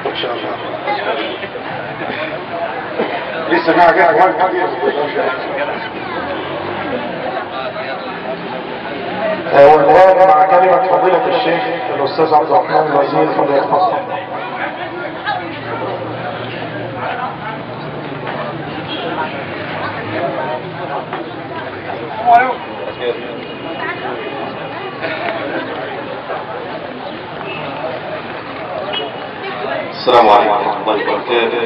ان شاء الله. لسه معك والآن مع كلمة فضيلة الشيخ الأستاذ عبد الرحمن الوزير فليتفضل. السلام عليكم ورحمة الله وبركاته.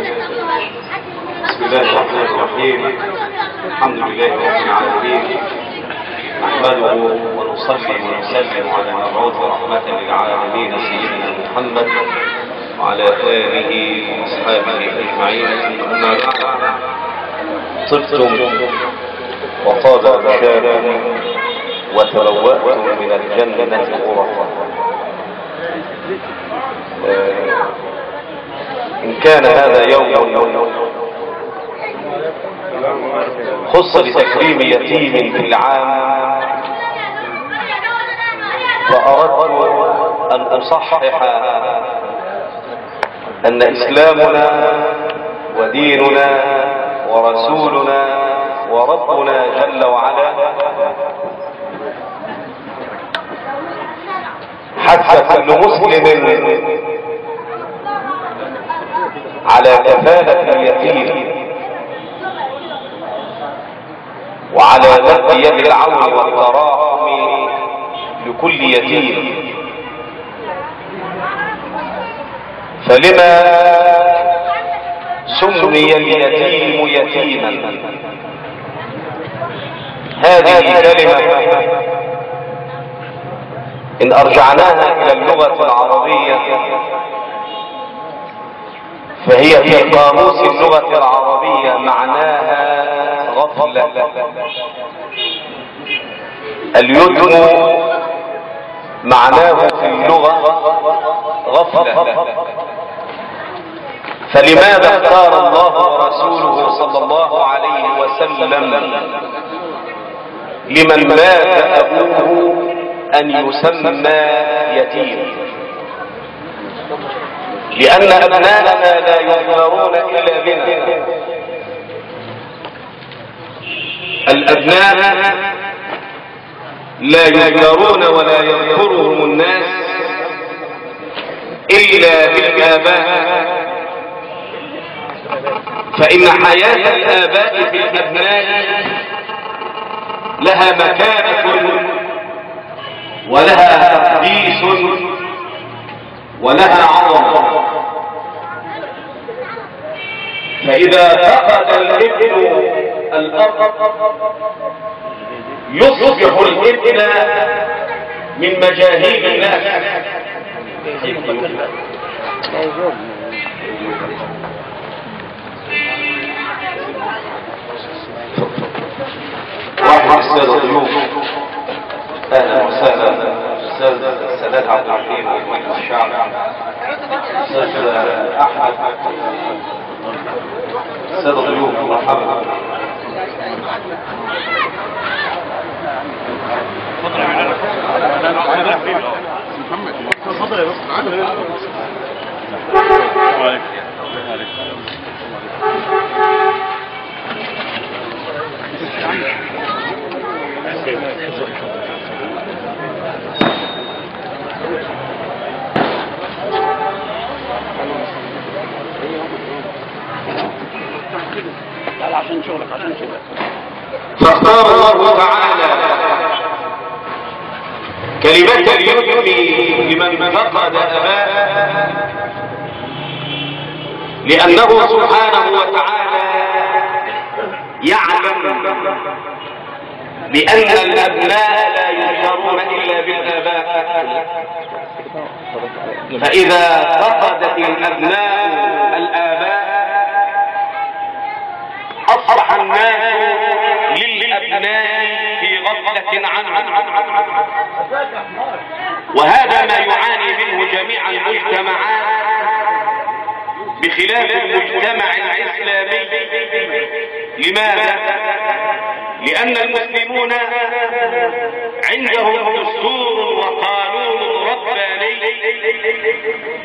بسم الله الرحمن الرحيم. الحمد لله رب العالمين، نحمده ونصلي ونسلم على المبعوث رحمة للعالمين سيدنا محمد وعلى آله وأصحابه أجمعين. أما بعد، طبتم وطاب مشاكم وتبوأتم من الجنة غرفا. إن كان هذا يوم خص لتكريم يتيم في العام، فأردت أن أصحح أن إسلامنا وديننا ورسولنا وربنا جل وعلا حتى كل مسلم على كفالة اليتيم وعلى مد يد العون والتراحم لكل يتيم. فلما سمي اليتيم يتيما؟ هذه كلمة إن أرجعناها إلى اللغة العربية فهي في قاموس اللغة العربية معناها غفلة. اليتم معناه في اللغة غفلة. فلماذا اختار الله ورسوله صلى الله عليه وسلم لمن مات أبوه أن يسمى يتيم؟ لأن أبناءنا لا يذكرون إلا بنا. الأبناء لا يذكرون ولا يذكرهم الناس إلا بالآباء. فإن حياة الآباء في الأبناء لها مكانة ولها تقديس ولها عظمة. فإذا فقد الابن الأب يصبح الابن من مجاهيل الناس. واحد السادة ضيوف، أهلا وسهلا. أستاذ السادات عبد الحكيم ومجلس الشعب، أستاذ أحمد، السادة ضيوف مرحبا. تفضل يا بس. عشان شغلك عشان شغلك. فاختار الله تعالى كلمة اليتم لمن فقد أباه، لأنه سبحانه وتعالى يعلم بأن الأبناء لا يشعرون إلا بالآباء. فإذا فقدت الأبناء الآباء أصبح الناس للأبناء في غفلة عنهم، وهذا ما يعاني منه جميع المجتمعات بخلاف المجتمع الإسلامي. لماذا؟ لأن المسلمون عندهم دستور وقانون رباني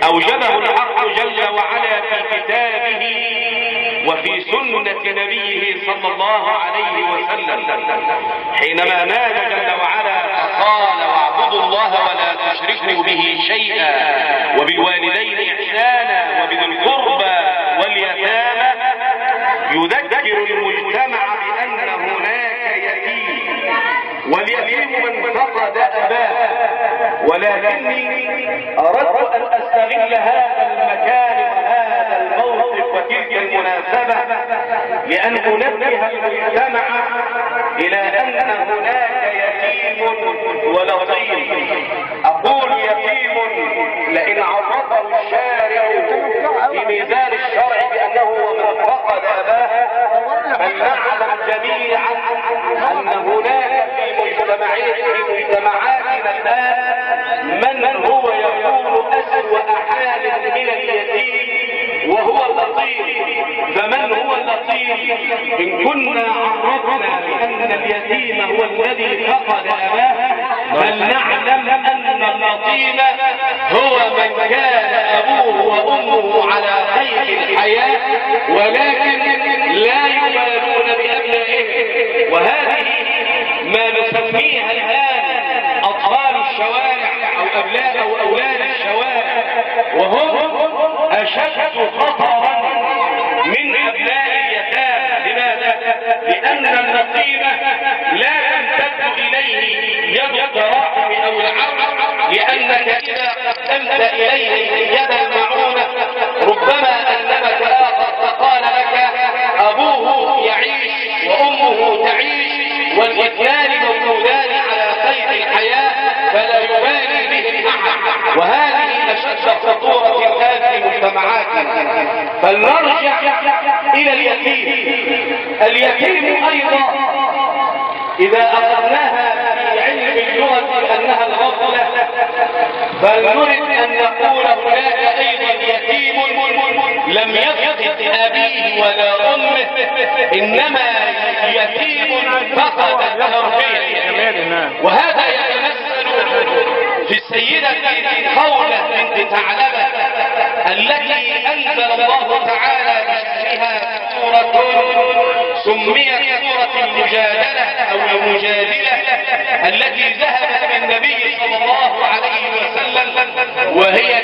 أوجبه الحق جل وعلا في كتابه وفي سنة نبيه صلى الله عليه وسلم، حينما نادى جل وعلا فقال واعبدوا الله ولا تشركوا به شيئا وبالوالدين إحسانا وبذي القربى واليتامى، يذكر المجتمع بأن هناك يتيم، واليتيم من فقد أباه. ولكني أردت أن أستغل هذا المكان وهذا الموقف وتلك المناسبة لأن أنبه المجتمع إلى أن هناك يتيم ولطيم. أقول يتيم لئن عرفه الشارع في ميزان الشرع بأنه من فقد أباه، فلنعلم جميعا أن هناك في مجتمعاتنا الآن من هو يكون أسوأ حال من اليتيم وهو اللطيف. فمن هو اللطيف؟ إن كنا عرفنا بأن اليتيم هو الذي فقد أباه، فلنعلم أن اللطيف هو من كان أبوه وأمه على قيد الحياة ولكن لا يبالون بأبنائهم. وهذه ما نسميها الآن أطفال الشوارع أو أولاد الشوارع، وهم أشد خطرا من أبناء اليتامى. لماذا؟ لأن اللطيف لا تمتد إليه يد التراحم أو العرض، لأنك إذا قدمت إليه يد المعونة ربما ألمك آخر فقال لك أبوه يعيش وأمه تعيش والاثنان موجودان على قيد الحياة فلا يبالي بهم أحد. وهذه أشد خطورة الآن في مجتمعاتنا. فلنرجع إلى اليتيم. اليتيم أيضا إذا أخذناها في علم اللغة أنها الغفلة، فلنرد أن نقول هناك أيضا يتيم لم يفقد أبيه ولا أمه، إنما يتيم فقد التربية. وهذا يتمثل في السيدة خولة بنت ثعلبة التي أنزل الله تعالى بشأنها سورة سميت سورة المجادلة أو المجادلة، التي ذهبت بالنبي صلى الله عليه وسلم وهي